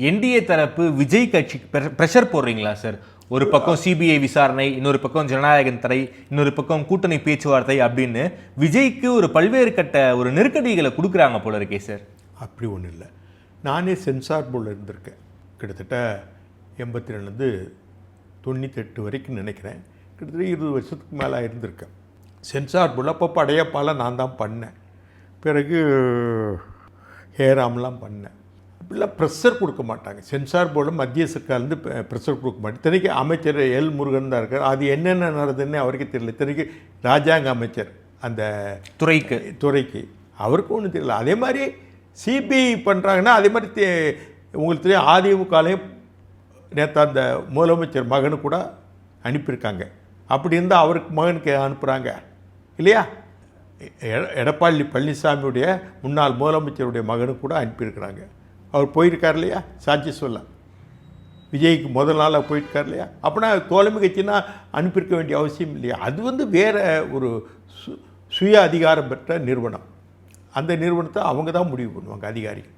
NDA தரப்பு விஜய் கட்சி pressure போடுறீங்களா சார்? ஒரு பக்கம் சிபிஐ விசாரணை, இன்னொரு பக்கம் ஜனநாயகன் தடை, இன்னொரு பக்கம் கூட்டணி பேச்சுவார்த்தை அப்படின்னு விஜய்க்கு ஒரு பல்வேறு கட்ட ஒரு நெருக்கடிகளை கொடுக்குறாங்க போல இருக்கே சார். அப்படி ஒன்றும் இல்லை. நானே சென்சார் போர்டில் இருந்திருக்கேன். கிட்டத்தட்ட 82 98 வரைக்கும் நினைக்கிறேன். கிட்டத்தட்ட 20 வருஷத்துக்கு மேலே இருந்திருக்கேன் சென்சார் போர்டில். அப்போ படையப்பாலாம் நான் தான் பண்ணேன். பிறகு ஹேராம்லாம் பண்ணேன். அப்படிலாம் ப்ரெஷர் கொடுக்க மாட்டாங்க சென்சார் போர்டில். மத்திய சர்க்கார்லேருந்து ப்ரெஷர் கொடுக்க மாட்டேன். இத்தனைக்கு அமைச்சர் எல் முருகன் தான் இருக்கார். அது என்னென்ன நடந்ததுன்னு அவருக்கு தெரியல. இத்தனைக்கு ராஜாங்க அமைச்சர் அந்த துறைக்கு அவருக்கும் ஒன்றும் தெரியல. அதே மாதிரி சிபிஐ பண்ணுறாங்கன்னா அதே மாதிரி உங்களுக்கு தெரியும் அதிமுகலையும் நேற்று அந்த முதலமைச்சர் மகனு கூட அனுப்பியிருக்காங்க. அப்படி இருந்தால் அவருக்கு மகனுக்கு அனுப்புகிறாங்க இல்லையா? எடப்பாடி பழனிசாமியுடைய முன்னாள் முதலமைச்சருடைய மகனு கூட அனுப்பியிருக்கிறாங்க. அவர் போயிருக்கார் இல்லையா சாட்சி சொல்ல? விஜய்க்கு முதல் நாளாக போயிருக்கார் இல்லையா? அப்படின்னா தோழமை கட்சினா அனுப்பியிருக்க வேண்டிய அவசியம் இல்லையா? அது வேறு ஒரு சுய அதிகாரம் பெற்ற நிறுவனம். அந்த நிறுவனத்தை அவங்க தான் முடிவு பண்ணுவாங்க அதிகாரிகள்.